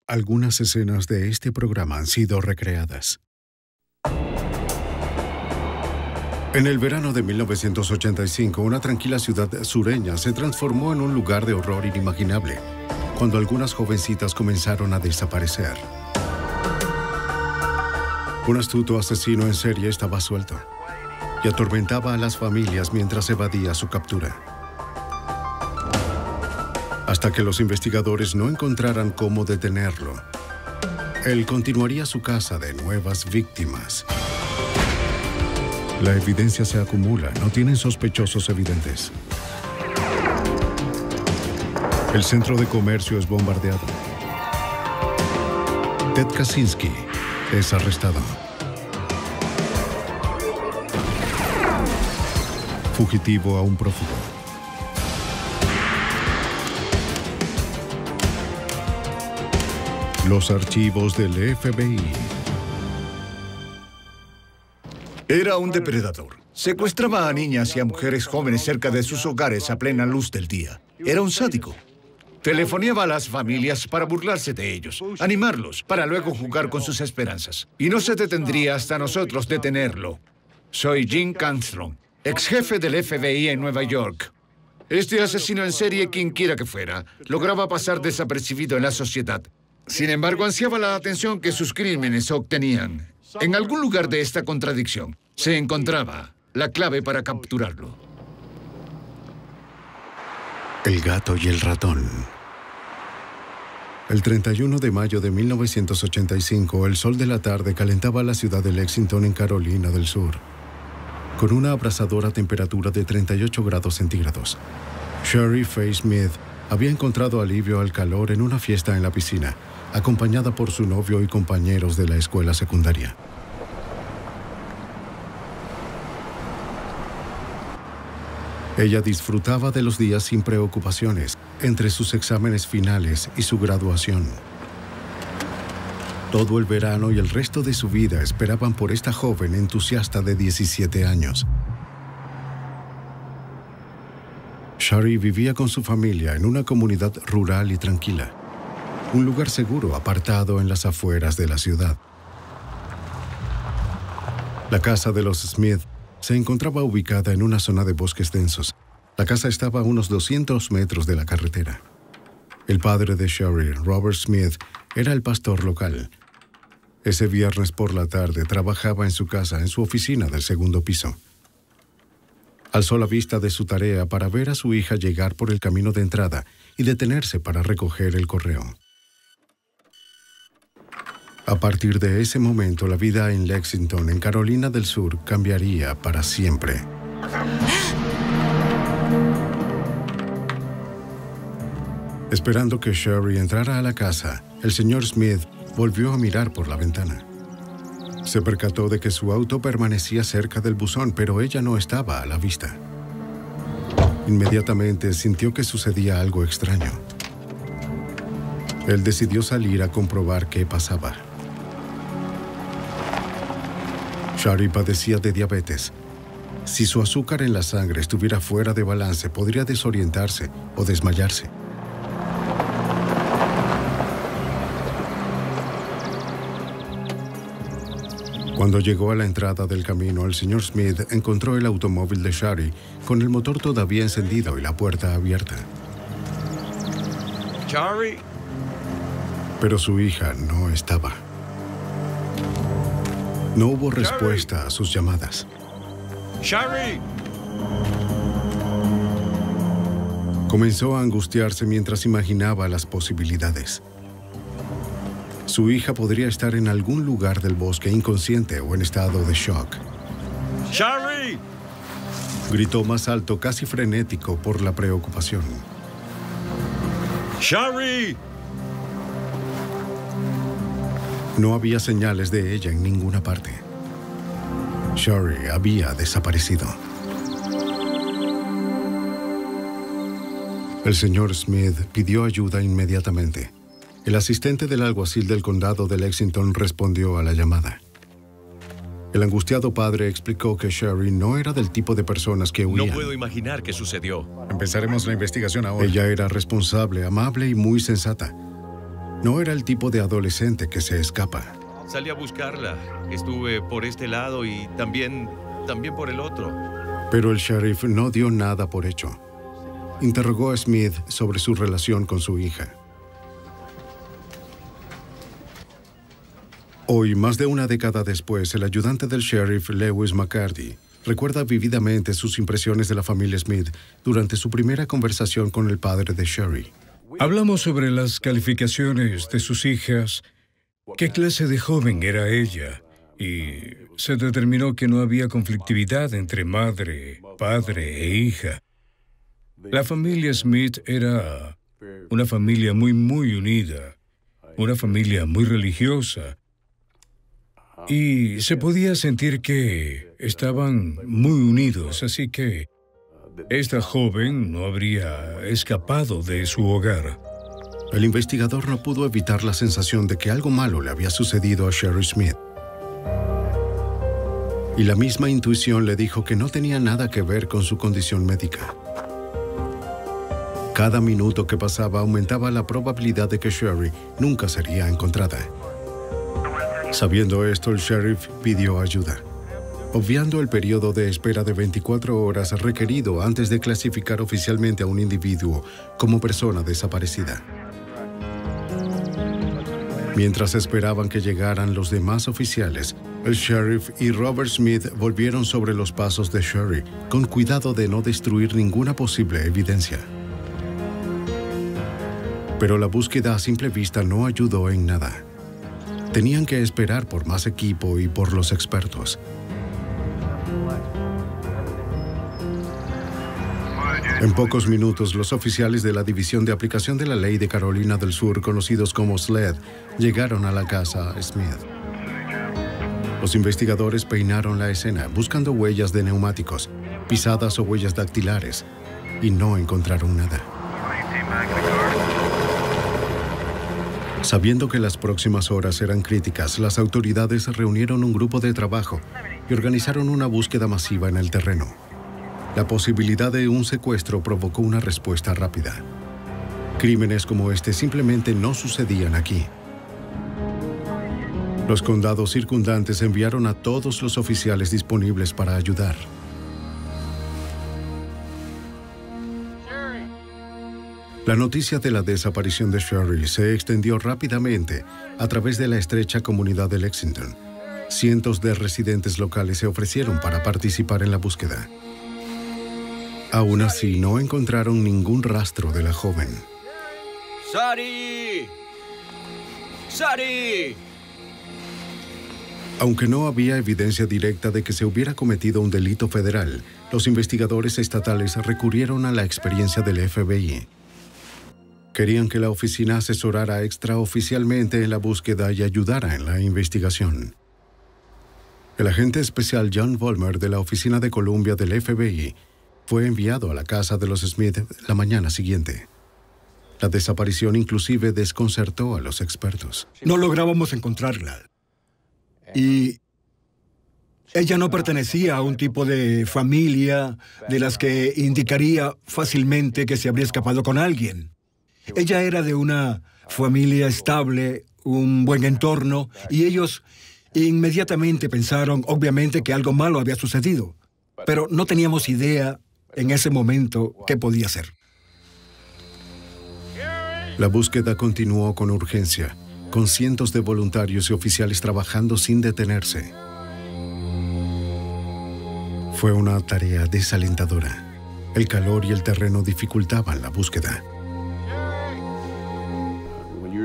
Algunas escenas de este programa han sido recreadas. En el verano de 1985, una tranquila ciudad sureña se transformó en un lugar de horror inimaginable, cuando algunas jovencitas comenzaron a desaparecer. Un astuto asesino en serie estaba suelto y atormentaba a las familias mientras evadía su captura. Hasta que los investigadores no encontraran cómo detenerlo, él continuaría su caza de nuevas víctimas. La evidencia se acumula, no tienen sospechosos evidentes. El centro de comercio es bombardeado. Ted Kaczynski es arrestado. Fugitivo a un prófugo. Los archivos del FBI. Era un depredador. Secuestraba a niñas y a mujeres jóvenes cerca de sus hogares a plena luz del día. Era un sádico. Telefoneaba a las familias para burlarse de ellos, animarlos, para luego jugar con sus esperanzas. Y no se detendría hasta nosotros detenerlo. Soy Jim Canstrom, ex jefe del FBI en Nueva York. Este asesino en serie, quien quiera que fuera, lograba pasar desapercibido en la sociedad. Sin embargo, ansiaba la atención que sus crímenes obtenían. En algún lugar de esta contradicción se encontraba la clave para capturarlo. El gato y el ratón. El 31 de mayo de 1985, el sol de la tarde calentaba la ciudad de Lexington, en Carolina del Sur, con una abrasadora temperatura de 38 grados centígrados. Sherry Faye Smith había encontrado alivio al calor en una fiesta en la piscina, acompañada por su novio y compañeros de la escuela secundaria. Ella disfrutaba de los días sin preocupaciones, entre sus exámenes finales y su graduación. Todo el verano y el resto de su vida esperaban por esta joven entusiasta de 17 años. Shari vivía con su familia en una comunidad rural y tranquila, un lugar seguro apartado en las afueras de la ciudad. La casa de los Smith se encontraba ubicada en una zona de bosques densos. La casa estaba a unos 200 metros de la carretera. El padre de Shari, Robert Smith, era el pastor local. Ese viernes por la tarde trabajaba en su casa, en su oficina del segundo piso. Alzó la vista de su tarea para ver a su hija llegar por el camino de entrada y detenerse para recoger el correo. A partir de ese momento, la vida en Lexington, en Carolina del Sur, cambiaría para siempre. Esperando que Sherry entrara a la casa, el señor Smith volvió a mirar por la ventana. Se percató de que su auto permanecía cerca del buzón, pero ella no estaba a la vista. Inmediatamente sintió que sucedía algo extraño. Él decidió salir a comprobar qué pasaba. Shari padecía de diabetes. Si su azúcar en la sangre estuviera fuera de balance, podría desorientarse o desmayarse. Cuando llegó a la entrada del camino, el señor Smith encontró el automóvil de Shari con el motor todavía encendido y la puerta abierta. Shari. Pero su hija no estaba. No hubo respuesta a sus llamadas. ¡Shari! Comenzó a angustiarse mientras imaginaba las posibilidades. Su hija podría estar en algún lugar del bosque inconsciente o en estado de shock. ¡Shari! Gritó más alto, casi frenético por la preocupación. ¡Shari! No había señales de ella en ninguna parte. Shari había desaparecido. El señor Smith pidió ayuda inmediatamente. El asistente del alguacil del condado de Lexington respondió a la llamada. El angustiado padre explicó que Shari no era del tipo de personas que huían. No puedo imaginar qué sucedió. Empezaremos la investigación ahora. Ella era responsable, amable y muy sensata. No era el tipo de adolescente que se escapa. Salí a buscarla. Estuve por este lado y también por el otro. Pero el sheriff no dio nada por hecho. Interrogó a Smith sobre su relación con su hija. Hoy, más de una década después, el ayudante del sheriff, Lewis McCarty, recuerda vívidamente sus impresiones de la familia Smith durante su primera conversación con el padre de Sherry. Hablamos sobre las calificaciones de sus hijas, qué clase de joven era ella, y se determinó que no había conflictividad entre madre, padre e hija. La familia Smith era una familia muy unida, una familia muy religiosa, y se podía sentir que estaban muy unidos, así que esta joven no habría escapado de su hogar. El investigador no pudo evitar la sensación de que algo malo le había sucedido a Sherry Smith. Y la misma intuición le dijo que no tenía nada que ver con su condición médica. Cada minuto que pasaba aumentaba la probabilidad de que Sherry nunca sería encontrada. Sabiendo esto, el sheriff pidió ayuda, obviando el periodo de espera de 24 horas requerido antes de clasificar oficialmente a un individuo como persona desaparecida. Mientras esperaban que llegaran los demás oficiales, el sheriff y Robert Smith volvieron sobre los pasos de Sherry, con cuidado de no destruir ninguna posible evidencia. Pero la búsqueda a simple vista no ayudó en nada. Tenían que esperar por más equipo y por los expertos. En pocos minutos, los oficiales de la División de Aplicación de la Ley de Carolina del Sur, conocidos como SLED, llegaron a la casa Smith. Los investigadores peinaron la escena, buscando huellas de neumáticos, pisadas o huellas dactilares, y no encontraron nada. Sabiendo que las próximas horas eran críticas, las autoridades reunieron un grupo de trabajo y organizaron una búsqueda masiva en el terreno. La posibilidad de un secuestro provocó una respuesta rápida. Crímenes como este simplemente no sucedían aquí. Los condados circundantes enviaron a todos los oficiales disponibles para ayudar. La noticia de la desaparición de Sherry se extendió rápidamente a través de la estrecha comunidad de Lexington. Cientos de residentes locales se ofrecieron para participar en la búsqueda. Aún así, no encontraron ningún rastro de la joven. ¡Sari! ¡Sari! Aunque no había evidencia directa de que se hubiera cometido un delito federal, los investigadores estatales recurrieron a la experiencia del FBI. Querían que la oficina asesorara extraoficialmente en la búsqueda y ayudara en la investigación. El agente especial John Vollmer de la Oficina de Columbia del FBI fue enviado a la casa de los Smith la mañana siguiente. La desaparición inclusive desconcertó a los expertos. No lográbamos encontrarla. Y ella no pertenecía a un tipo de familia de las que indicaría fácilmente que se habría escapado con alguien. Ella era de una familia estable, un buen entorno, y ellos inmediatamente pensaron, obviamente, que algo malo había sucedido. Pero no teníamos idea en ese momento qué podía ser. La búsqueda continuó con urgencia, con cientos de voluntarios y oficiales trabajando sin detenerse. Fue una tarea desalentadora. El calor y el terreno dificultaban la búsqueda.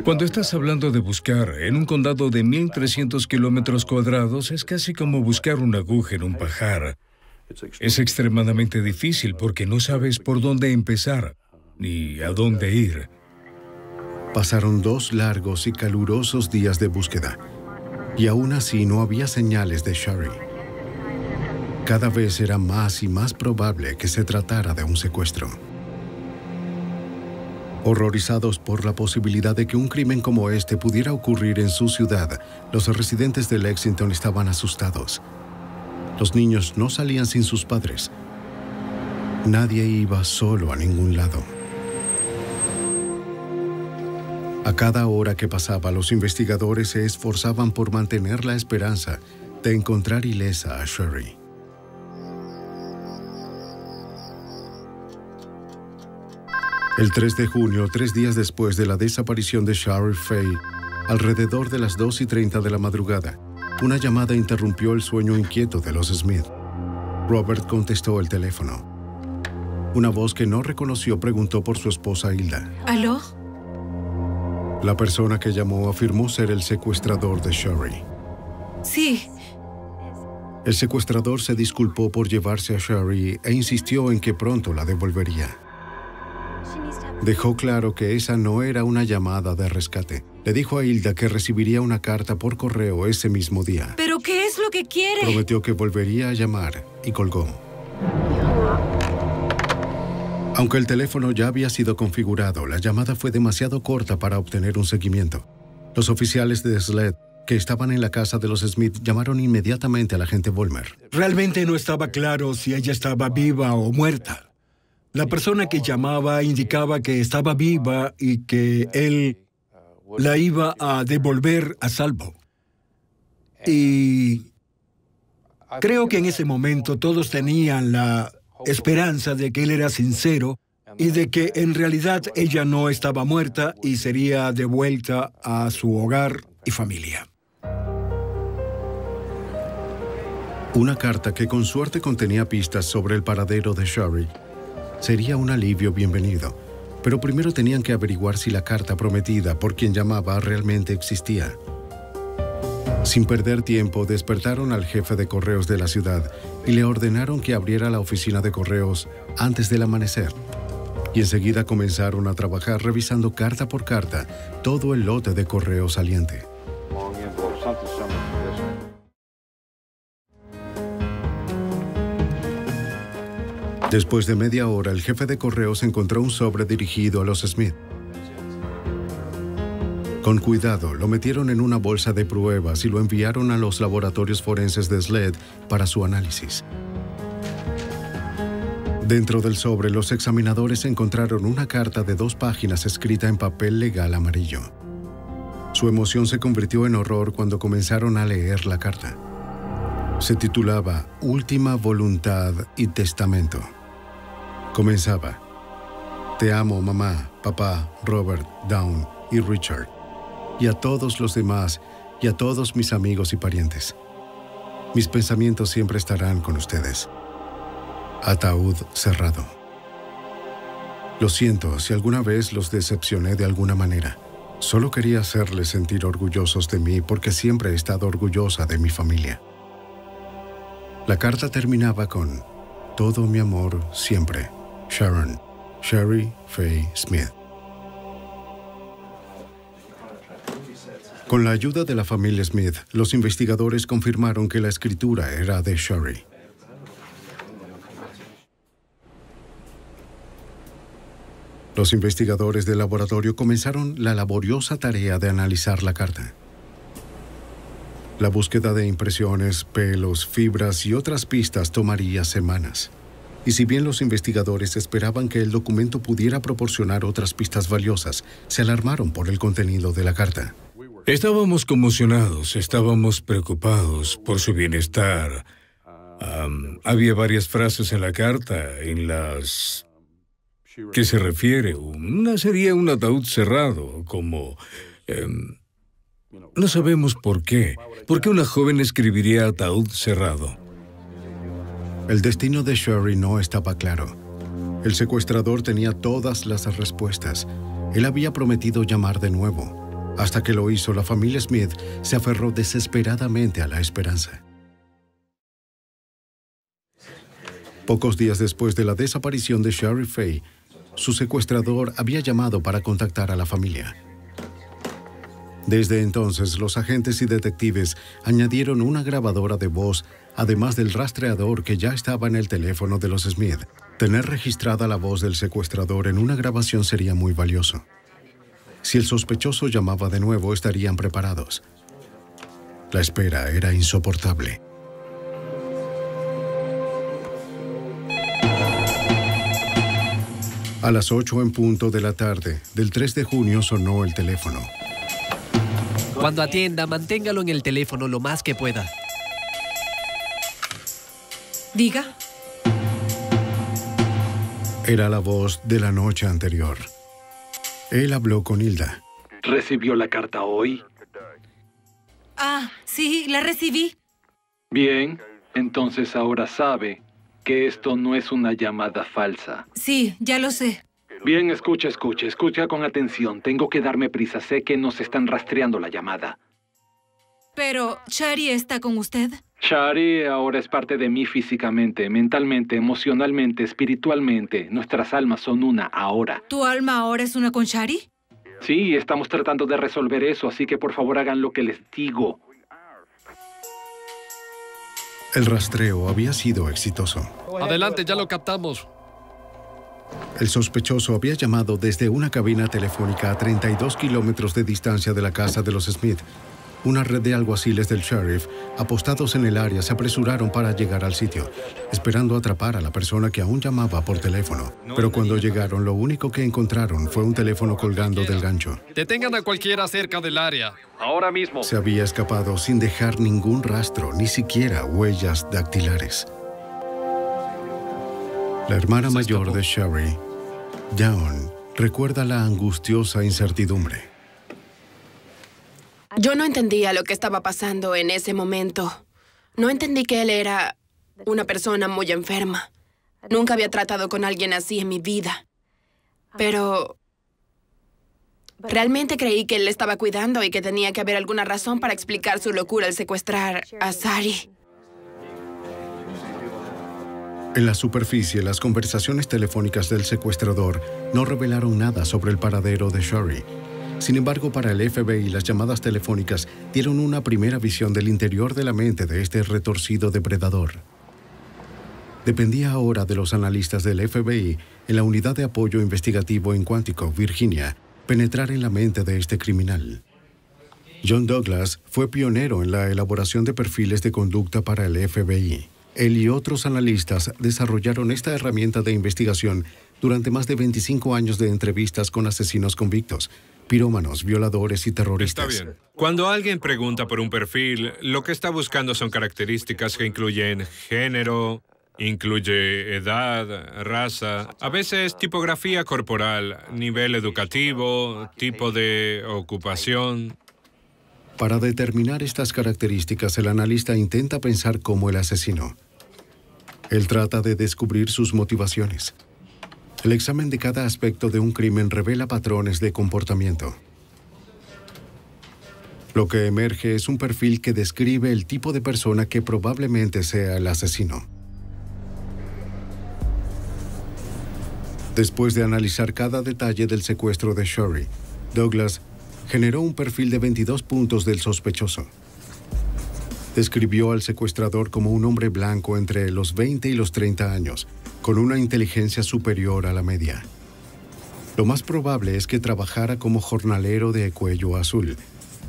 Cuando estás hablando de buscar en un condado de 1,300 kilómetros cuadrados, es casi como buscar una aguja en un pajar. Es extremadamente difícil porque no sabes por dónde empezar ni a dónde ir. Pasaron 2 largos y calurosos días de búsqueda, y aún así no había señales de Sherry. Cada vez era más y más probable que se tratara de un secuestro. Horrorizados por la posibilidad de que un crimen como este pudiera ocurrir en su ciudad, los residentes de Lexington estaban asustados. Los niños no salían sin sus padres. Nadie iba solo a ningún lado. A cada hora que pasaba, los investigadores se esforzaban por mantener la esperanza de encontrar ilesa a Sherry. El 3 de junio, 3 días después de la desaparición de Sherry Faye, alrededor de las 2:30 de la madrugada, una llamada interrumpió el sueño inquieto de los Smith. Robert contestó el teléfono. Una voz que no reconoció preguntó por su esposa Hilda. ¿Aló? La persona que llamó afirmó ser el secuestrador de Sherry. Sí. El secuestrador se disculpó por llevarse a Sherry e insistió en que pronto la devolvería. Dejó claro que esa no era una llamada de rescate. Le dijo a Hilda que recibiría una carta por correo ese mismo día. ¿Pero qué es lo que quiere? Prometió que volvería a llamar y colgó. Aunque el teléfono ya había sido configurado, la llamada fue demasiado corta para obtener un seguimiento. Los oficiales de SLED que estaban en la casa de los Smith llamaron inmediatamente al agente Vollmer. Realmente no estaba claro si ella estaba viva o muerta. La persona que llamaba indicaba que estaba viva y que él la iba a devolver a salvo. Y creo que en ese momento todos tenían la esperanza de que él era sincero y de que en realidad ella no estaba muerta y sería devuelta a su hogar y familia. Una carta que con suerte contenía pistas sobre el paradero de Sherry sería un alivio bienvenido, pero primero tenían que averiguar si la carta prometida por quien llamaba realmente existía. Sin perder tiempo, despertaron al jefe de correos de la ciudad y le ordenaron que abriera la oficina de correos antes del amanecer. Y enseguida comenzaron a trabajar revisando carta por carta todo el lote de correo saliente. Después de media hora, el jefe de correos encontró un sobre dirigido a los Smith. Con cuidado, lo metieron en una bolsa de pruebas y lo enviaron a los laboratorios forenses de SLED para su análisis. Dentro del sobre, los examinadores encontraron una carta de 2 páginas escrita en papel legal amarillo. Su emoción se convirtió en horror cuando comenzaron a leer la carta. Se titulaba Última Voluntad y Testamento. Comenzaba: Te amo, mamá, papá, Robert, Dawn y Richard, y a todos los demás, y a todos mis amigos y parientes. Mis pensamientos siempre estarán con ustedes. Ataúd cerrado. Lo siento si alguna vez los decepcioné de alguna manera. Solo quería hacerles sentir orgullosos de mí porque siempre he estado orgullosa de mi familia. La carta terminaba con: Todo mi amor siempre. Sharon, Sherry Faye Smith. Con la ayuda de la familia Smith, los investigadores confirmaron que la escritura era de Sherry. Los investigadores del laboratorio comenzaron la laboriosa tarea de analizar la carta. La búsqueda de impresiones, pelos, fibras y otras pistas tomaría semanas. Y si bien los investigadores esperaban que el documento pudiera proporcionar otras pistas valiosas, se alarmaron por el contenido de la carta. Estábamos conmocionados, estábamos preocupados por su bienestar. Había varias frases en la carta en las que se refiere. Una sería un ataúd cerrado, como... no sabemos por qué. ¿Por qué una joven escribiría ataúd cerrado? El destino de Sherry no estaba claro. El secuestrador tenía todas las respuestas. Él había prometido llamar de nuevo. Hasta que lo hizo, la familia Smith se aferró desesperadamente a la esperanza. Pocos días después de la desaparición de Sherry Faye, su secuestrador había llamado para contactar a la familia. Desde entonces, los agentes y detectives añadieron una grabadora de voz, además del rastreador que ya estaba en el teléfono de los Smith. Tener registrada la voz del secuestrador en una grabación sería muy valioso. Si el sospechoso llamaba de nuevo, estarían preparados. La espera era insoportable. A las 8 en punto de la tarde del 3 de junio sonó el teléfono. Cuando atienda, manténgalo en el teléfono lo más que pueda. Diga. Era la voz de la noche anterior. Él habló con Hilda. ¿Recibió la carta hoy? Ah, sí, la recibí. Bien, entonces ahora sabe que esto no es una llamada falsa. Sí, ya lo sé. Bien, escucha con atención. Tengo que darme prisa. Sé que nos están rastreando la llamada. Pero, ¿Shari está con usted? Shari ahora es parte de mí físicamente, mentalmente, emocionalmente, espiritualmente. Nuestras almas son una ahora. ¿Tu alma ahora es una con Shari? Sí, estamos tratando de resolver eso, así que por favor hagan lo que les digo. El rastreo había sido exitoso. Adelante, ya lo captamos. El sospechoso había llamado desde una cabina telefónica a 32 kilómetros de distancia de la casa de los Smith. Una red de alguaciles del sheriff, apostados en el área, se apresuraron para llegar al sitio, esperando atrapar a la persona que aún llamaba por teléfono. Pero cuando llegaron, lo único que encontraron fue un teléfono colgando del gancho. Detengan a cualquiera cerca del área. Ahora mismo. Se había escapado sin dejar ningún rastro, ni siquiera huellas dactilares. La hermana mayor de Shari, Dawn, recuerda la angustiosa incertidumbre. Yo no entendía lo que estaba pasando en ese momento. No entendí que él era una persona muy enferma. Nunca había tratado con alguien así en mi vida. Pero realmente creí que él le estaba cuidando y que tenía que haber alguna razón para explicar su locura al secuestrar a Shari. En la superficie, las conversaciones telefónicas del secuestrador no revelaron nada sobre el paradero de Shari. Sin embargo, para el FBI, las llamadas telefónicas dieron una primera visión del interior de la mente de este retorcido depredador. Dependía ahora de los analistas del FBI en la Unidad de Apoyo Investigativo en Quantico, Virginia, penetrar en la mente de este criminal. John Douglas fue pionero en la elaboración de perfiles de conducta para el FBI. Él y otros analistas desarrollaron esta herramienta de investigación durante más de 25 años de entrevistas con asesinos convictos, pirómanos, violadores y terroristas. Está bien. Cuando alguien pregunta por un perfil, lo que está buscando son características que incluyen género, incluye edad, raza, a veces tipografía corporal, nivel educativo, tipo de ocupación. Para determinar estas características, el analista intenta pensar como el asesino. Él trata de descubrir sus motivaciones. El examen de cada aspecto de un crimen revela patrones de comportamiento. Lo que emerge es un perfil que describe el tipo de persona que probablemente sea el asesino. Después de analizar cada detalle del secuestro de Shari, Douglas generó un perfil de 22 puntos del sospechoso. Describió al secuestrador como un hombre blanco entre los 20 y los 30 años, con una inteligencia superior a la media. Lo más probable es que trabajara como jornalero de cuello azul,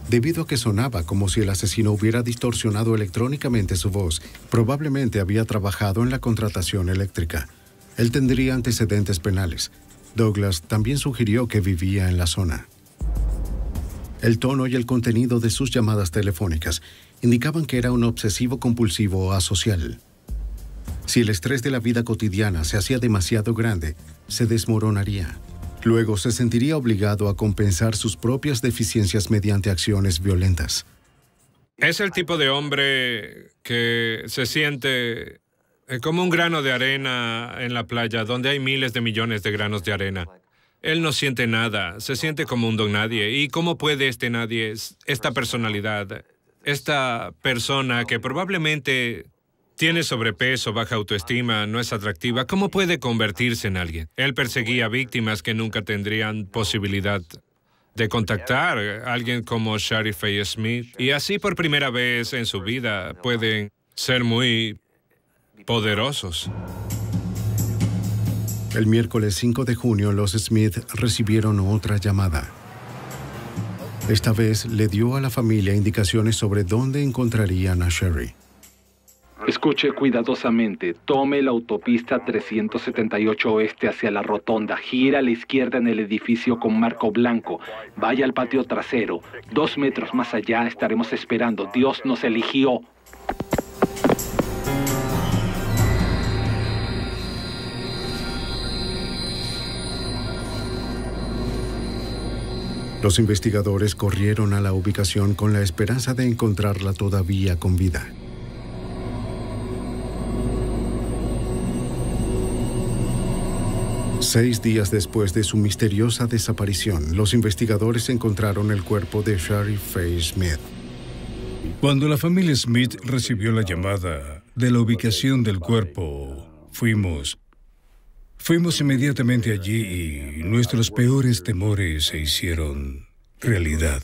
debido a que sonaba como si el asesino hubiera distorsionado electrónicamente su voz. Probablemente había trabajado en la contratación eléctrica. Él tendría antecedentes penales. Douglas también sugirió que vivía en la zona. El tono y el contenido de sus llamadas telefónicas indicaban que era un obsesivo compulsivo asocial. Si el estrés de la vida cotidiana se hacía demasiado grande, se desmoronaría. Luego se sentiría obligado a compensar sus propias deficiencias mediante acciones violentas. Es el tipo de hombre que se siente como un grano de arena en la playa, donde hay miles de millones de granos de arena. Él no siente nada, se siente como un don nadie. ¿Y cómo puede este nadie, esta personalidad, esta persona que probablemente tiene sobrepeso, baja autoestima, no es atractiva, cómo puede convertirse en alguien? Él perseguía víctimas que nunca tendrían posibilidad de contactar a alguien como Shari Faye Smith. Y así por primera vez en su vida pueden ser muy poderosos. El miércoles 5 de junio, los Smith recibieron otra llamada. Esta vez le dio a la familia indicaciones sobre dónde encontrarían a Shari. Escuche cuidadosamente. Tome la autopista 378 oeste hacia la rotonda. Gira a la izquierda en el edificio con marco blanco. Vaya al patio trasero. 2 metros más allá estaremos esperando. Dios nos eligió. Los investigadores corrieron a la ubicación con la esperanza de encontrarla todavía con vida. Seis días después de su misteriosa desaparición, los investigadores encontraron el cuerpo de Shari Faye Smith. Cuando la familia Smith recibió la llamada de la ubicación del cuerpo, fuimos inmediatamente allí y nuestros peores temores se hicieron realidad.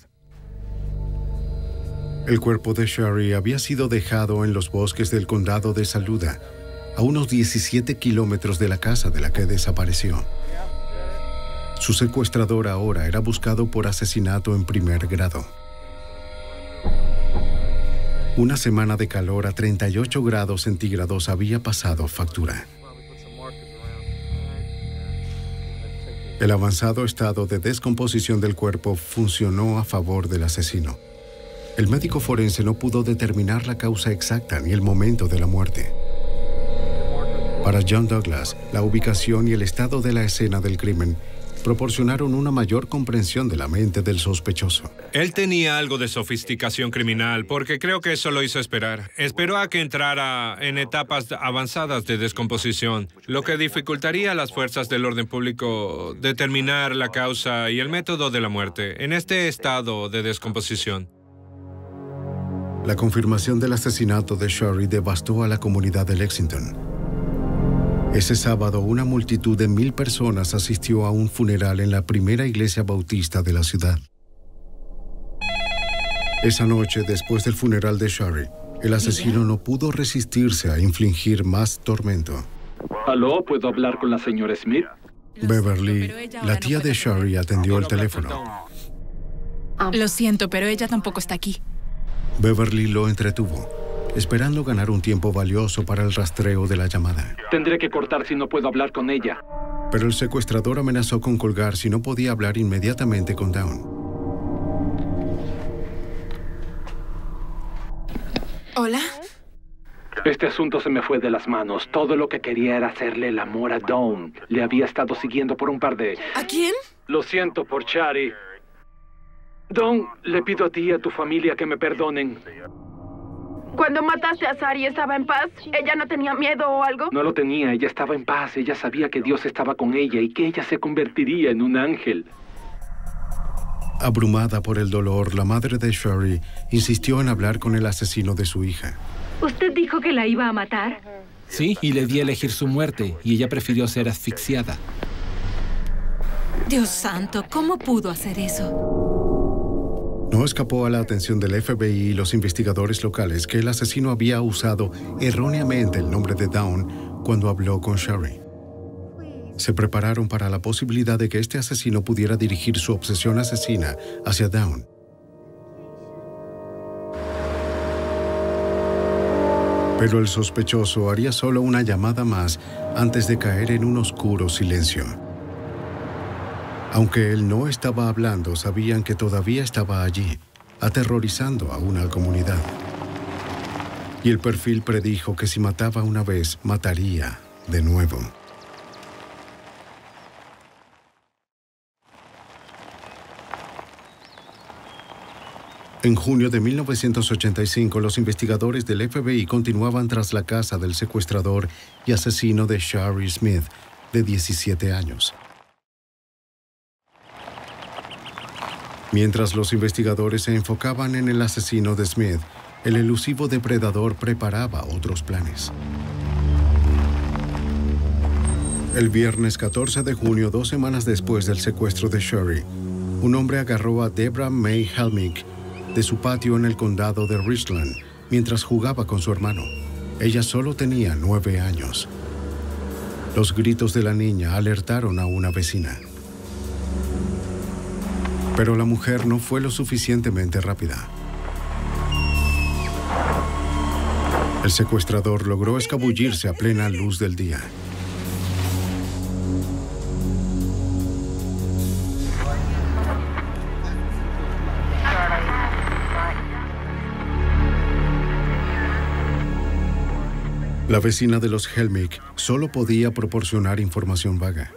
El cuerpo de Shari había sido dejado en los bosques del condado de Saluda, a unos 17 kilómetros de la casa de la que desapareció. Su secuestrador ahora era buscado por asesinato en primer grado. Una semana de calor a 38 grados centígrados había pasado factura. El avanzado estado de descomposición del cuerpo funcionó a favor del asesino. El médico forense no pudo determinar la causa exacta ni el momento de la muerte. Para John Douglas, la ubicación y el estado de la escena del crimen proporcionaron una mayor comprensión de la mente del sospechoso. Él tenía algo de sofisticación criminal, porque creo que eso lo hizo esperar. Esperó a que entrara en etapas avanzadas de descomposición, lo que dificultaría a las fuerzas del orden público determinar la causa y el método de la muerte en este estado de descomposición. La confirmación del asesinato de Shari devastó a la comunidad de Lexington. Ese sábado, una multitud de 1,000 personas asistió a un funeral en la primera iglesia bautista de la ciudad. Esa noche, después del funeral de Shari, el asesino no pudo resistirse a infligir más tormento. ¿Aló? ¿Puedo hablar con la señora Smith? Beverly, la tía de Shari, atendió el teléfono. Lo siento, pero ella tampoco está aquí. Beverly lo entretuvo, esperando ganar un tiempo valioso para el rastreo de la llamada. Tendré que cortar si no puedo hablar con ella. Pero el secuestrador amenazó con colgar si no podía hablar inmediatamente con Dawn. ¿Hola? Este asunto se me fue de las manos. Todo lo que quería era hacerle el amor a Dawn. Le había estado siguiendo por un par de... ¿A quién? Lo siento por Shari. Dawn, le pido a ti y a tu familia que me perdonen. Cuando mataste a Shari, ¿estaba en paz? ¿Ella no tenía miedo o algo? No lo tenía, ella estaba en paz. Ella sabía que Dios estaba con ella y que ella se convertiría en un ángel. Abrumada por el dolor, la madre de Shari insistió en hablar con el asesino de su hija. ¿Usted dijo que la iba a matar? Sí, y le di a elegir su muerte, y ella prefirió ser asfixiada. Dios santo, ¿cómo pudo hacer eso? No escapó a la atención del FBI y los investigadores locales que el asesino había usado erróneamente el nombre de Dawn cuando habló con Shari. Se prepararon para la posibilidad de que este asesino pudiera dirigir su obsesión asesina hacia Dawn. Pero el sospechoso haría solo una llamada más antes de caer en un oscuro silencio. Aunque él no estaba hablando, sabían que todavía estaba allí, aterrorizando a una comunidad. Y el perfil predijo que si mataba una vez, mataría de nuevo. En junio de 1985, los investigadores del FBI continuaban tras la casa del secuestrador y asesino de Shari Smith, de 17 años. Mientras los investigadores se enfocaban en el asesino de Smith, el elusivo depredador preparaba otros planes. El viernes 14 de junio, 2 semanas después del secuestro de Shari, un hombre agarró a Debra May Helmick de su patio en el condado de Richland mientras jugaba con su hermano. Ella solo tenía 9 años. Los gritos de la niña alertaron a una vecina. Pero la mujer no fue lo suficientemente rápida. El secuestrador logró escabullirse a plena luz del día. La vecina de los Helmick solo podía proporcionar información vaga.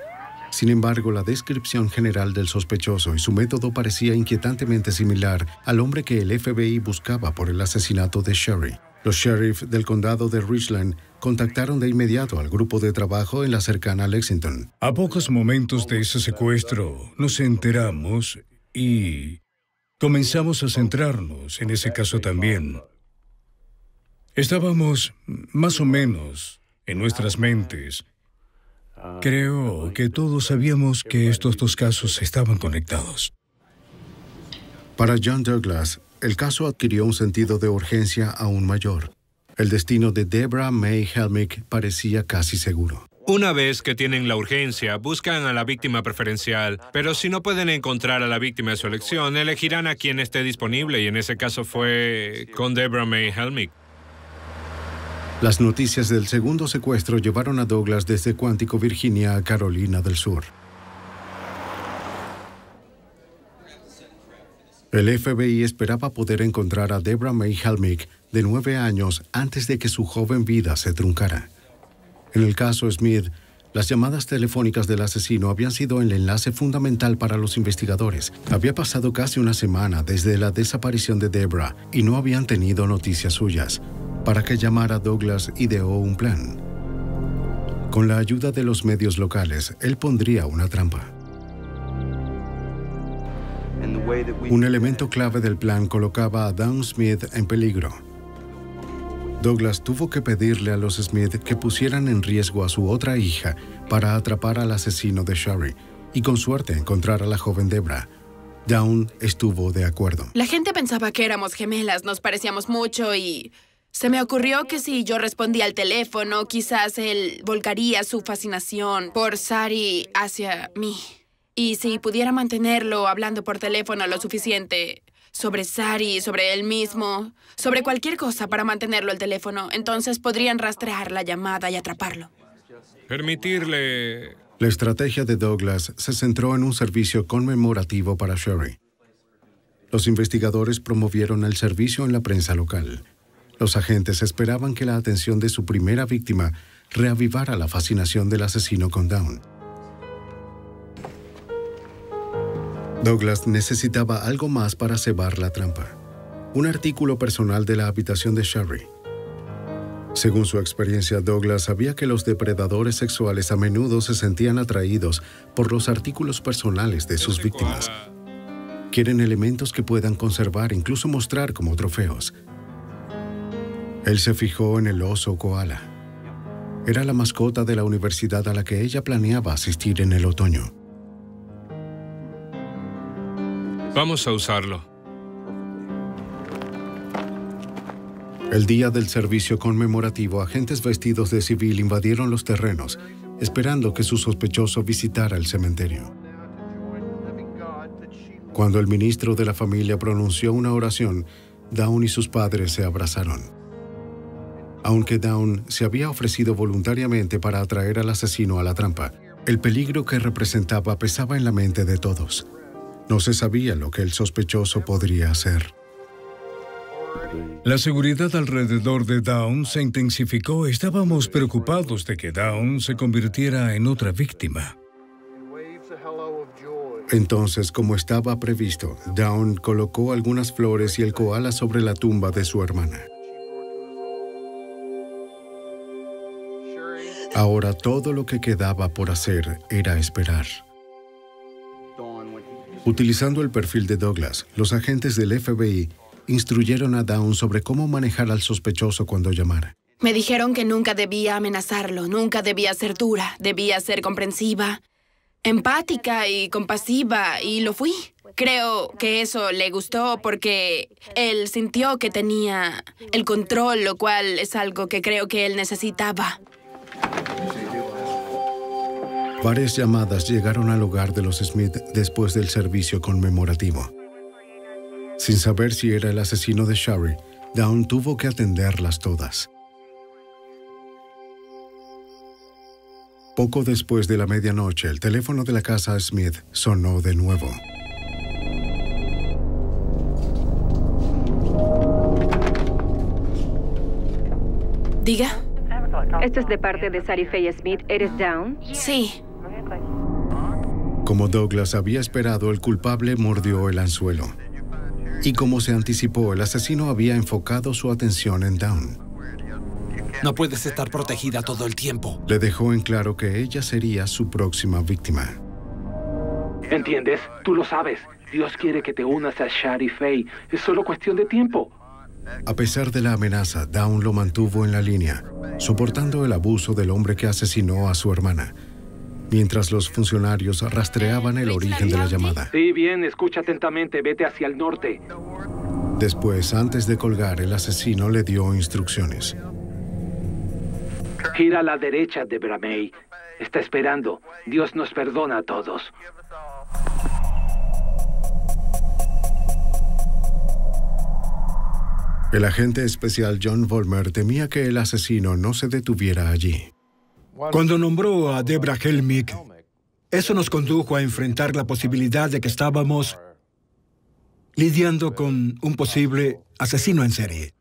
Sin embargo, la descripción general del sospechoso y su método parecía inquietantemente similar al hombre que el FBI buscaba por el asesinato de Sherry. Los sheriff del condado de Richland contactaron de inmediato al grupo de trabajo en la cercana Lexington. A pocos momentos de ese secuestro nos enteramos y comenzamos a centrarnos en ese caso también. Estábamos más o menos en nuestras mentes. Creo que todos sabíamos que estos dos casos estaban conectados. Para John Douglas, el caso adquirió un sentido de urgencia aún mayor. El destino de Deborah May Helmick parecía casi seguro. Una vez que tienen la urgencia, buscan a la víctima preferencial, pero si no pueden encontrar a la víctima de su elección, elegirán a quien esté disponible, y en ese caso fue con Deborah May Helmick. Las noticias del segundo secuestro llevaron a Douglas desde Quantico, Virginia, a Carolina del Sur. El FBI esperaba poder encontrar a Deborah May Helmick, de 9 años, antes de que su joven vida se truncara. En el caso Smith, las llamadas telefónicas del asesino habían sido el enlace fundamental para los investigadores. Había pasado casi una semana desde la desaparición de Deborah y no habían tenido noticias suyas. Para que llamara, Douglas ideó un plan. Con la ayuda de los medios locales, él pondría una trampa. Un elemento clave del plan colocaba a Dawn Smith en peligro. Douglas tuvo que pedirle a los Smith que pusieran en riesgo a su otra hija para atrapar al asesino de Sherry y con suerte encontrar a la joven Deborah. Dawn estuvo de acuerdo. La gente pensaba que éramos gemelas, nos parecíamos mucho y se me ocurrió que si yo respondía al teléfono, quizás él volcaría su fascinación por Sari hacia mí. Y si pudiera mantenerlo hablando por teléfono lo suficiente sobre Sari, sobre él mismo, sobre cualquier cosa para mantenerlo al teléfono, entonces podrían rastrear la llamada y atraparlo. Permitirle... La estrategia de Douglas se centró en un servicio conmemorativo para Sherry. Los investigadores promovieron el servicio en la prensa local. Los agentes esperaban que la atención de su primera víctima reavivara la fascinación del asesino con Dawn. Douglas necesitaba algo más para cebar la trampa. Un artículo personal de la habitación de Sherry. Según su experiencia, Douglas sabía que los depredadores sexuales a menudo se sentían atraídos por los artículos personales de sus víctimas. Quieren elementos que puedan conservar, incluso mostrar como trofeos. Él se fijó en el oso koala. Era la mascota de la universidad a la que ella planeaba asistir en el otoño. Vamos a usarlo. El día del servicio conmemorativo, agentes vestidos de civil invadieron los terrenos, esperando que su sospechoso visitara el cementerio. Cuando el ministro de la familia pronunció una oración, Dawn y sus padres se abrazaron. Aunque Dawn se había ofrecido voluntariamente para atraer al asesino a la trampa, el peligro que representaba pesaba en la mente de todos. No se sabía lo que el sospechoso podría hacer. La seguridad alrededor de Dawn se intensificó. Estábamos preocupados de que Dawn se convirtiera en otra víctima. Entonces, como estaba previsto, Dawn colocó algunas flores y el koala sobre la tumba de su hermana. Ahora todo lo que quedaba por hacer era esperar. Utilizando el perfil de Douglas, los agentes del FBI instruyeron a Dawn sobre cómo manejar al sospechoso cuando llamara. Me dijeron que nunca debía amenazarlo, nunca debía ser dura, debía ser comprensiva, empática y compasiva, y lo fui. Creo que eso le gustó porque él sintió que tenía el control, lo cual es algo que creo que él necesitaba. Varias llamadas llegaron al hogar de los Smith después del servicio conmemorativo. Sin saber si era el asesino de Sherry, Dawn tuvo que atenderlas todas. Poco después de la medianoche, el teléfono de la casa Smith sonó de nuevo. Diga. Esto es de parte de Sari Faye Smith. ¿Eres Dawn? Sí. Como Douglas había esperado, el culpable mordió el anzuelo. Y como se anticipó, el asesino había enfocado su atención en Dawn. No puedes estar protegida todo el tiempo. Le dejó en claro que ella sería su próxima víctima. ¿Entiendes? Tú lo sabes. Dios quiere que te unas a Shari Faye. Es solo cuestión de tiempo. A pesar de la amenaza, Dawn lo mantuvo en la línea, soportando el abuso del hombre que asesinó a su hermana, mientras los funcionarios rastreaban el origen de la llamada. Sí, bien, escucha atentamente. Vete hacia el norte. Después, antes de colgar, el asesino le dio instrucciones. Gira a la derecha, Debra May. Está esperando. Dios nos perdona a todos. El agente especial John Vollmer temía que el asesino no se detuviera allí. Cuando nombró a Debra Helmick, eso nos condujo a enfrentar la posibilidad de que estábamos lidiando con un posible asesino en serie,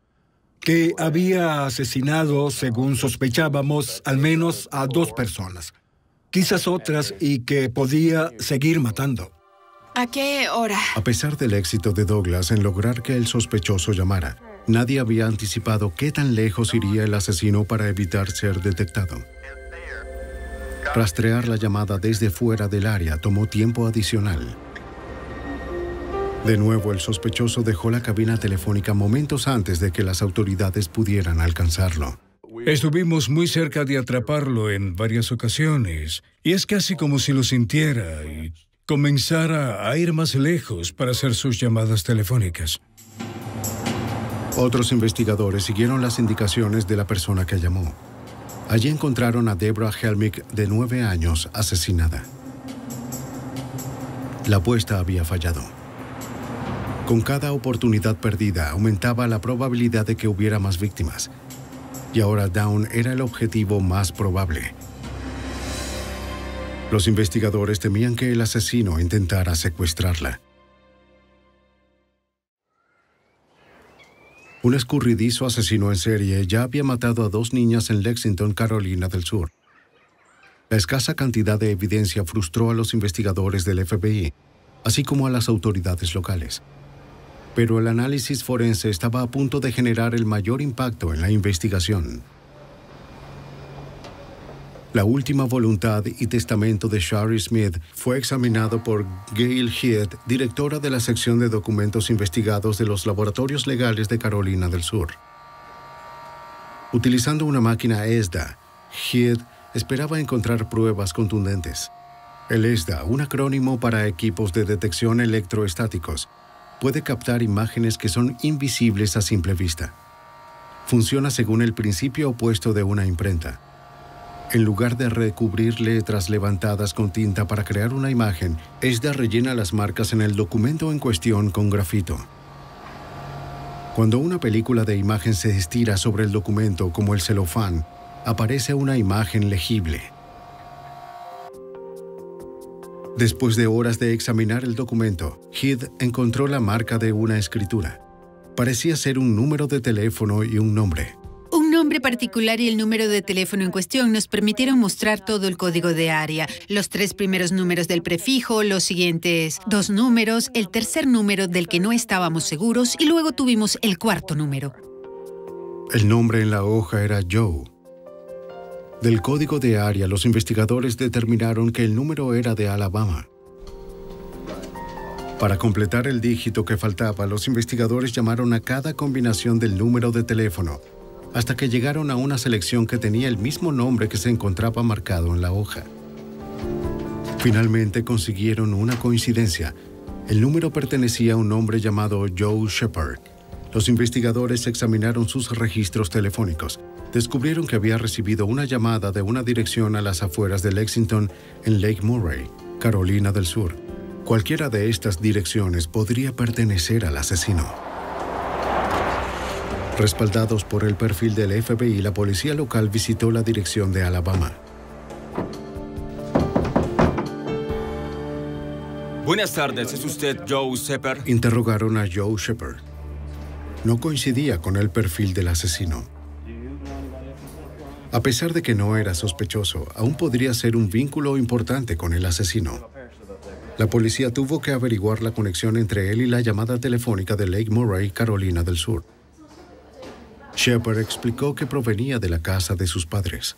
que había asesinado, según sospechábamos, al menos a 2 personas, quizás otras, y que podía seguir matando. ¿A qué hora? A pesar del éxito de Douglas en lograr que el sospechoso llamara, nadie había anticipado qué tan lejos iría el asesino para evitar ser detectado. Rastrear la llamada desde fuera del área tomó tiempo adicional. De nuevo, el sospechoso dejó la cabina telefónica momentos antes de que las autoridades pudieran alcanzarlo. Estuvimos muy cerca de atraparlo en varias ocasiones, y es casi como si lo sintiera y comenzara a ir más lejos para hacer sus llamadas telefónicas. Otros investigadores siguieron las indicaciones de la persona que llamó. Allí encontraron a Debra Helmick, de 9 años, asesinada. La apuesta había fallado. Con cada oportunidad perdida, aumentaba la probabilidad de que hubiera más víctimas. Y ahora Dawn era el objetivo más probable. Los investigadores temían que el asesino intentara secuestrarla. Un escurridizo asesino en serie ya había matado a 2 niñas en Lexington, Carolina del Sur. La escasa cantidad de evidencia frustró a los investigadores del FBI, así como a las autoridades locales. Pero el análisis forense estaba a punto de generar el mayor impacto en la investigación. La última voluntad y testamento de Shari Smith fue examinado por Gail Head, directora de la sección de documentos investigados de los laboratorios legales de Carolina del Sur. Utilizando una máquina ESDA, Head esperaba encontrar pruebas contundentes. El ESDA, un acrónimo para equipos de detección electroestáticos, puede captar imágenes que son invisibles a simple vista. Funciona según el principio opuesto de una imprenta. En lugar de recubrir letras levantadas con tinta para crear una imagen, ESDA rellena las marcas en el documento en cuestión con grafito. Cuando una película de imagen se estira sobre el documento como el celofán, aparece una imagen legible. Después de horas de examinar el documento, Head encontró la marca de una escritura. Parecía ser un número de teléfono y un nombre. Un nombre particular y el número de teléfono en cuestión nos permitieron mostrar todo el código de área, los 3 primeros números del prefijo, los siguientes 2 números, el tercer número del que no estábamos seguros y luego tuvimos el 4º número. El nombre en la hoja era Joe. Del código de área, los investigadores determinaron que el número era de Alabama. Para completar el dígito que faltaba, los investigadores llamaron a cada combinación del número de teléfono, hasta que llegaron a una selección que tenía el mismo nombre que se encontraba marcado en la hoja. Finalmente consiguieron una coincidencia. El número pertenecía a un hombre llamado Joe Shepard. Los investigadores examinaron sus registros telefónicos. Descubrieron que había recibido una llamada de una dirección a las afueras de Lexington, en Lake Murray, Carolina del Sur. Cualquiera de estas direcciones podría pertenecer al asesino. Respaldados por el perfil del FBI, la policía local visitó la dirección de Alabama. Buenas tardes, ¿es usted Joe Shepard? Interrogaron a Joe Shepard. No coincidía con el perfil del asesino. A pesar de que no era sospechoso, aún podría ser un vínculo importante con el asesino. La policía tuvo que averiguar la conexión entre él y la llamada telefónica de Lake Murray, Carolina del Sur. Shepard explicó que provenía de la casa de sus padres.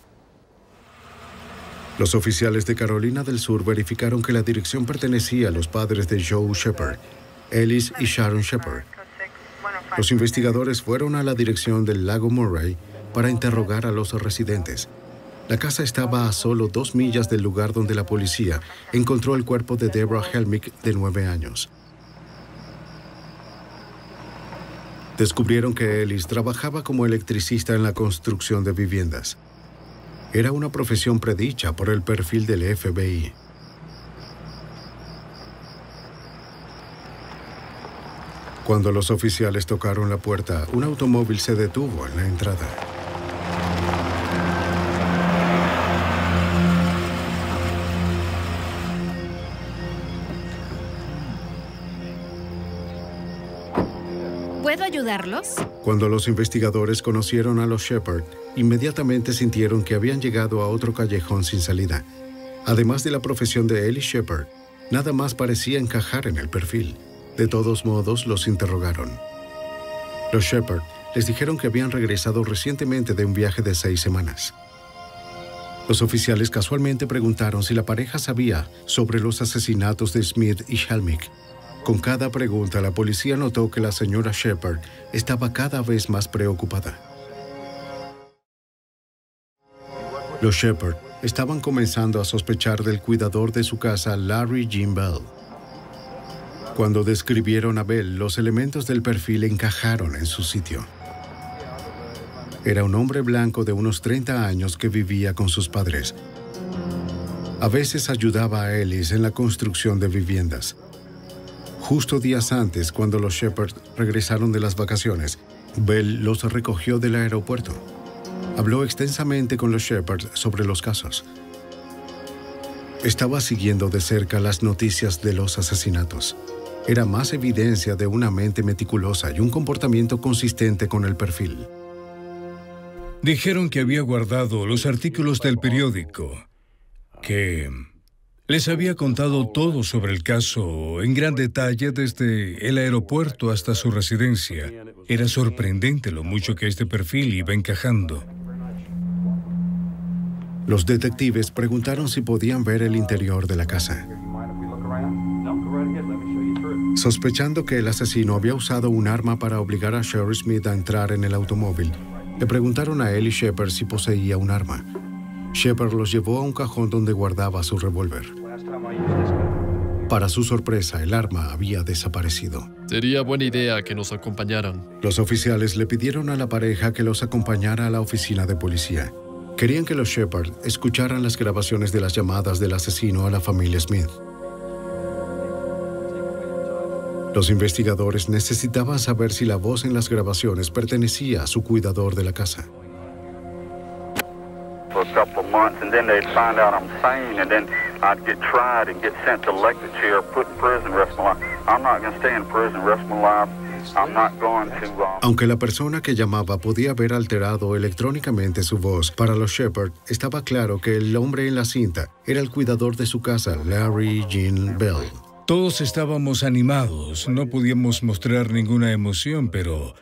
Los oficiales de Carolina del Sur verificaron que la dirección pertenecía a los padres de Joe Shepard, Ellis y Sharon Shepard. Los investigadores fueron a la dirección del lago Murray para interrogar a los residentes. La casa estaba a solo 2 millas del lugar donde la policía encontró el cuerpo de Deborah Helmick, de 9 años. Descubrieron que Ellis trabajaba como electricista en la construcción de viviendas. Era una profesión predicha por el perfil del FBI. Cuando los oficiales tocaron la puerta, un automóvil se detuvo en la entrada. ¿Puedo ayudarlos? Cuando los investigadores conocieron a los Shepard, inmediatamente sintieron que habían llegado a otro callejón sin salida. Además de la profesión de Ellis Shepard, nada más parecía encajar en el perfil. De todos modos, los interrogaron. Los Shepard les dijeron que habían regresado recientemente de un viaje de 6 semanas. Los oficiales casualmente preguntaron si la pareja sabía sobre los asesinatos de Smith y Helmick. Con cada pregunta, la policía notó que la señora Shepard estaba cada vez más preocupada. Los Shepard estaban comenzando a sospechar del cuidador de su casa, Larry Jean Bell. Cuando describieron a Bell, los elementos del perfil encajaron en su sitio. Era un hombre blanco de unos 30 años que vivía con sus padres. A veces ayudaba a Ellis en la construcción de viviendas. Justo días antes, cuando los Shepard regresaron de las vacaciones, Bell los recogió del aeropuerto. Habló extensamente con los Shepard sobre los casos. Estaba siguiendo de cerca las noticias de los asesinatos. Era más evidencia de una mente meticulosa y un comportamiento consistente con el perfil. Dijeron que había guardado los artículos del periódico, que les había contado todo sobre el caso en gran detalle desde el aeropuerto hasta su residencia. Era sorprendente lo mucho que este perfil iba encajando. Los detectives preguntaron si podían ver el interior de la casa. Sospechando que el asesino había usado un arma para obligar a Sherry Smith a entrar en el automóvil, le preguntaron a Ellis Shepard si poseía un arma. Shepard los llevó a un cajón donde guardaba su revólver. Para su sorpresa, el arma había desaparecido. Sería buena idea que nos acompañaran. Los oficiales le pidieron a la pareja que los acompañara a la oficina de policía. Querían que los Shepard escucharan las grabaciones de las llamadas del asesino a la familia Smith. Los investigadores necesitaban saber si la voz en las grabaciones pertenecía a su cuidador de la casa. For a couple of months, and then they'd find out I'm sane, and then I'd get tried and get sent to electric chair, put in prison the rest of my life. I'm not going to stay in prison the rest of my life. I'm not going to... Aunque la persona que llamaba podía haber alterado electrónicamente su voz, para los Shepard estaba claro que el hombre en la cinta era el cuidador de su casa, Larry Jean Bell. Todos estábamos animados, no podíamos mostrar ninguna emoción, pero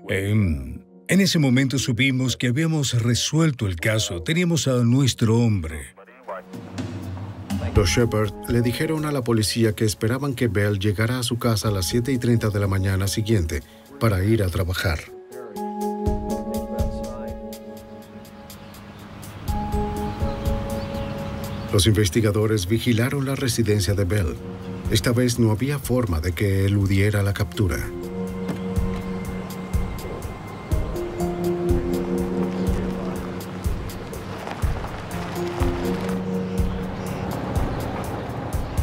en ese momento supimos que habíamos resuelto el caso. Teníamos a nuestro hombre. Los Shepard le dijeron a la policía que esperaban que Bell llegara a su casa a las 7:30 de la mañana siguiente para ir a trabajar. Los investigadores vigilaron la residencia de Bell. Esta vez no había forma de que eludiera la captura.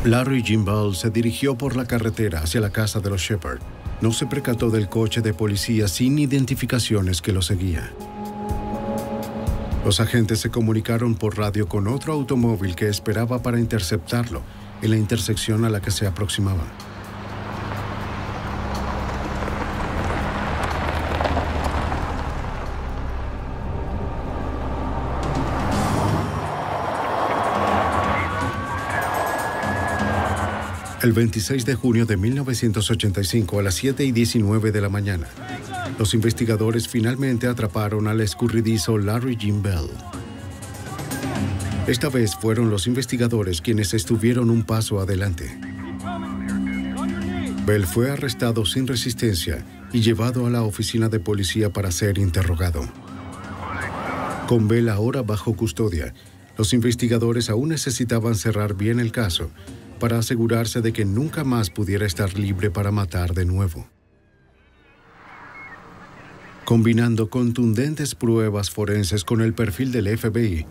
Larry Jean Bell se dirigió por la carretera hacia la casa de los Shepard. No se percató del coche de policía sin identificaciones que lo seguía. Los agentes se comunicaron por radio con otro automóvil que esperaba para interceptarlo en la intersección a la que se aproximaba. El 26 de junio de 1985 a las 7:19 de la mañana, los investigadores finalmente atraparon al escurridizo Larry Jim Bell. Esta vez fueron los investigadores quienes estuvieron un paso adelante. Bell fue arrestado sin resistencia y llevado a la oficina de policía para ser interrogado. Con Bell ahora bajo custodia, los investigadores aún necesitaban cerrar bien el caso para asegurarse de que nunca más pudiera estar libre para matar de nuevo. Combinando contundentes pruebas forenses con el perfil del FBI,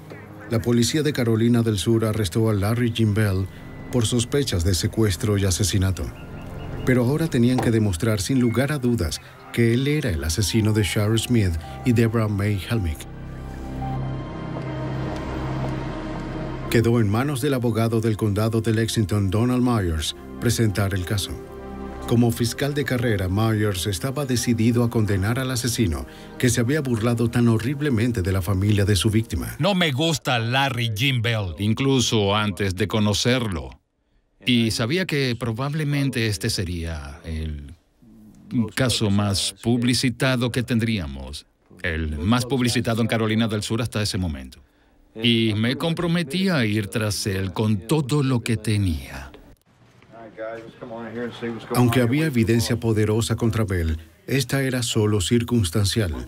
la policía de Carolina del Sur arrestó a Larry Jim Bell por sospechas de secuestro y asesinato. Pero ahora tenían que demostrar sin lugar a dudas que él era el asesino de Shari Smith y Deborah May Helmick. Quedó en manos del abogado del condado de Lexington, Donald Myers, presentar el caso. Como fiscal de carrera, Myers estaba decidido a condenar al asesino que se había burlado tan horriblemente de la familia de su víctima. No me gusta Larry Jim Bell, incluso antes de conocerlo. Y sabía que probablemente este sería el caso más publicitado que tendríamos. El más publicitado en Carolina del Sur hasta ese momento. Y me comprometí a ir tras él con todo lo que tenía. Aunque había evidencia poderosa contra Bell, esta era solo circunstancial.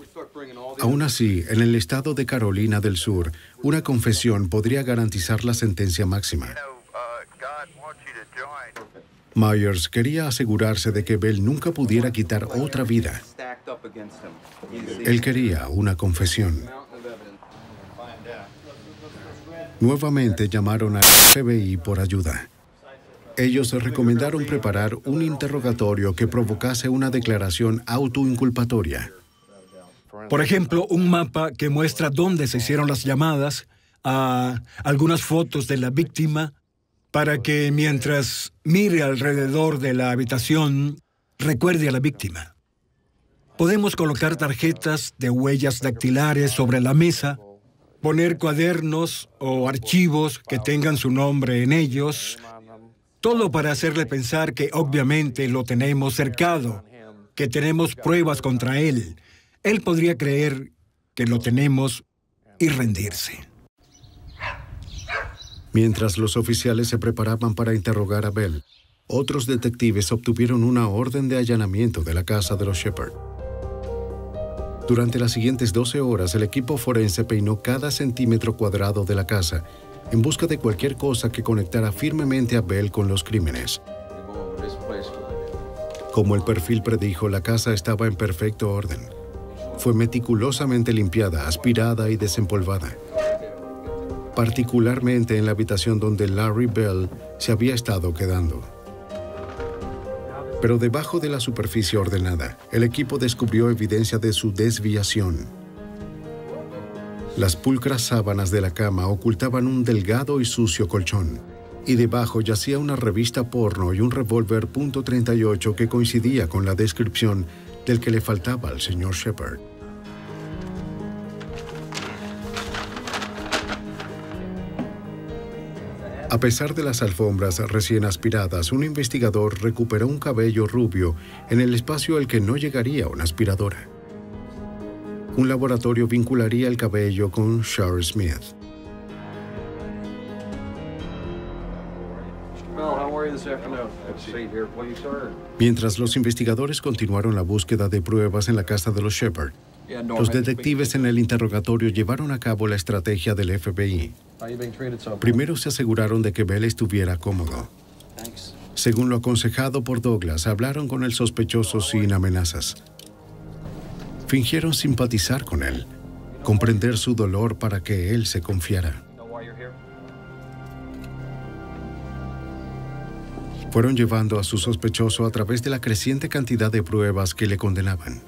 Aún así, en el estado de Carolina del Sur, una confesión podría garantizar la sentencia máxima. Myers quería asegurarse de que Bell nunca pudiera quitar otra vida. Él quería una confesión. Nuevamente llamaron al FBI por ayuda. Ellos recomendaron preparar un interrogatorio que provocase una declaración autoinculpatoria. Por ejemplo, un mapa que muestra dónde se hicieron las llamadas, algunas fotos de la víctima, para que mientras mire alrededor de la habitación, recuerde a la víctima. Podemos colocar tarjetas de huellas dactilares sobre la mesa, poner cuadernos o archivos que tengan su nombre en ellos, todo para hacerle pensar que obviamente lo tenemos cercado, que tenemos pruebas contra él. Él podría creer que lo tenemos y rendirse. Mientras los oficiales se preparaban para interrogar a Bell, otros detectives obtuvieron una orden de allanamiento de la casa de los Shepard. Durante las siguientes 12 horas, el equipo forense peinó cada centímetro cuadrado de la casa en busca de cualquier cosa que conectara firmemente a Bell con los crímenes. Como el perfil predijo, la casa estaba en perfecto orden. Fue meticulosamente limpiada, aspirada y desempolvada, particularmente en la habitación donde Larry Bell se había estado quedando. Pero debajo de la superficie ordenada, el equipo descubrió evidencia de su desviación. Las pulcras sábanas de la cama ocultaban un delgado y sucio colchón, y debajo yacía una revista porno y un revólver .38 que coincidía con la descripción del que le faltaba al señor Shepard. A pesar de las alfombras recién aspiradas, un investigador recuperó un cabello rubio en el espacio al que no llegaría una aspiradora. Un laboratorio vincularía el cabello con Shari Smith. Mientras los investigadores continuaron la búsqueda de pruebas en la casa de los Shepard, los detectives en el interrogatorio llevaron a cabo la estrategia del FBI. Primero se aseguraron de que Bell estuviera cómodo. Según lo aconsejado por Douglas, hablaron con el sospechoso sin amenazas. Fingieron simpatizar con él, comprender su dolor para que él se confiara. Fueron llevando a su sospechoso a través de la creciente cantidad de pruebas que le condenaban.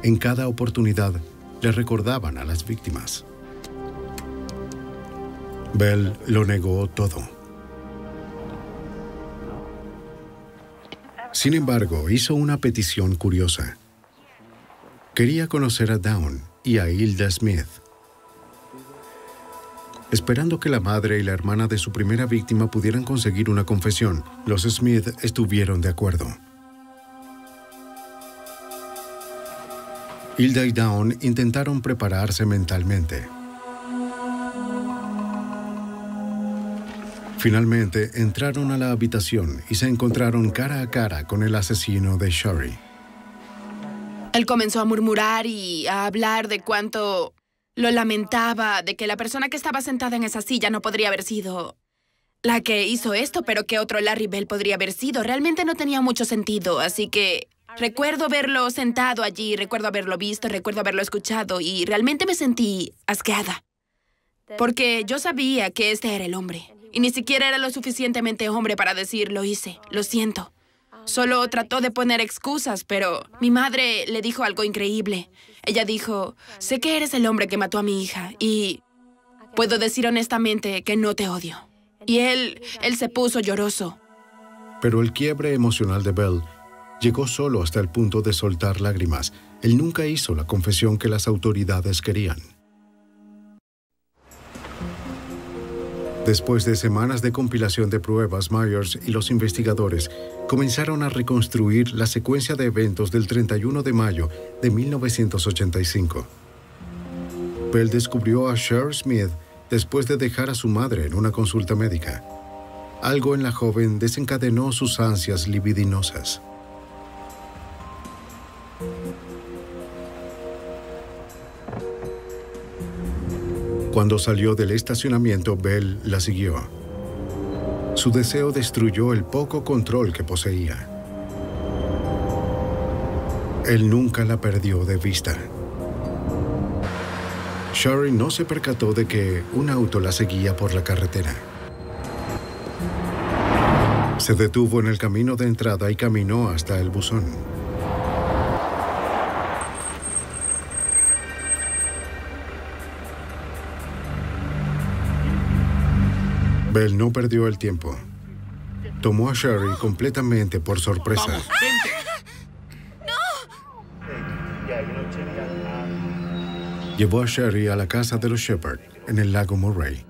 En cada oportunidad, le recordaban a las víctimas. Bell lo negó todo. Sin embargo, hizo una petición curiosa. Quería conocer a Dawn y a Hilda Smith. Esperando que la madre y la hermana de su primera víctima pudieran conseguir una confesión, los Smith estuvieron de acuerdo. Hilda y Dawn intentaron prepararse mentalmente. Finalmente, entraron a la habitación y se encontraron cara a cara con el asesino de Sherry. Él comenzó a murmurar y a hablar de cuánto lo lamentaba, de que la persona que estaba sentada en esa silla no podría haber sido la que hizo esto, pero que otro Larry Bell podría haber sido. Realmente no tenía mucho sentido, así que recuerdo verlo sentado allí, recuerdo haberlo visto, recuerdo haberlo escuchado y realmente me sentí asqueada. Porque yo sabía que este era el hombre. Y ni siquiera era lo suficientemente hombre para decir, lo hice, lo siento. Solo trató de poner excusas, pero mi madre le dijo algo increíble. Ella dijo, sé que eres el hombre que mató a mi hija y puedo decir honestamente que no te odio. Y él se puso lloroso. Pero el quiebre emocional de Bell llegó solo hasta el punto de soltar lágrimas. Él nunca hizo la confesión que las autoridades querían. Después de semanas de compilación de pruebas, Myers y los investigadores comenzaron a reconstruir la secuencia de eventos del 31 de mayo de 1985. Bell descubrió a Sherry Smith después de dejar a su madre en una consulta médica. Algo en la joven desencadenó sus ansias libidinosas. Cuando salió del estacionamiento, Bell la siguió. Su deseo destruyó el poco control que poseía. Él nunca la perdió de vista. Sherry no se percató de que un auto la seguía por la carretera. Se detuvo en el camino de entrada y caminó hasta el buzón. Bell no perdió el tiempo. Tomó a Sherry completamente por sorpresa. ¡Vamos, Llevó a Sherry a la casa de los Shepard, en el lago Murray.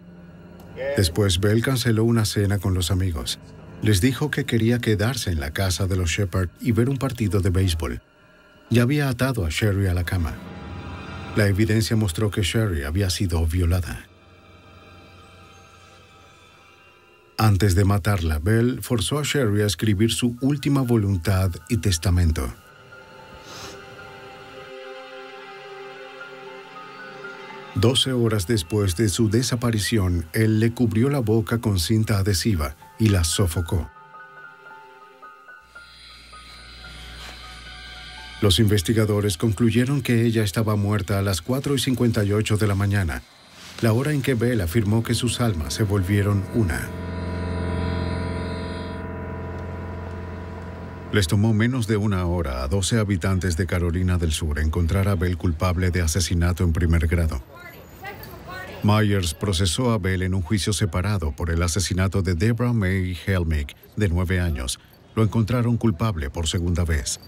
Después, Bell canceló una cena con los amigos. Les dijo que quería quedarse en la casa de los Shepard y ver un partido de béisbol. Ya había atado a Sherry a la cama. La evidencia mostró que Sherry había sido violada. Antes de matarla, Bell forzó a Sherry a escribir su última voluntad y testamento. Doce horas después de su desaparición, él le cubrió la boca con cinta adhesiva y la sofocó. Los investigadores concluyeron que ella estaba muerta a las 4:58 de la mañana, la hora en que Bell afirmó que sus almas se volvieron una. Les tomó menos de una hora a 12 habitantes de Carolina del Sur encontrar a Bell culpable de asesinato en primer grado. Myers procesó a Bell en un juicio separado por el asesinato de Deborah May Helmick, de 9 años. Lo encontraron culpable por segunda vez.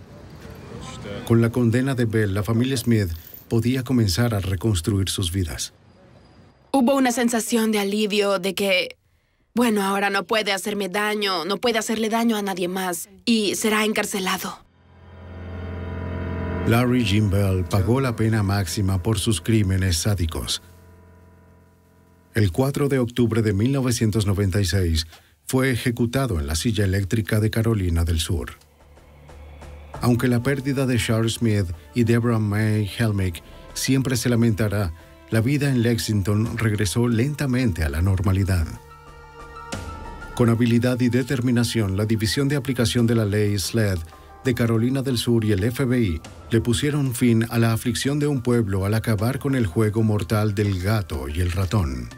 Con la condena de Bell, la familia Smith podía comenzar a reconstruir sus vidas. Hubo una sensación de alivio de que, bueno, ahora no puede hacerme daño, no puede hacerle daño a nadie más y será encarcelado. Larry Jim Bell pagó la pena máxima por sus crímenes sádicos. El 4 de octubre de 1996 fue ejecutado en la silla eléctrica de Carolina del Sur. Aunque la pérdida de Sherry Smith y Deborah May Helmick siempre se lamentará, la vida en Lexington regresó lentamente a la normalidad. Con habilidad y determinación, la División de Aplicación de la Ley SLED de Carolina del Sur y el FBI le pusieron fin a la aflicción de un pueblo al acabar con el juego mortal del gato y el ratón.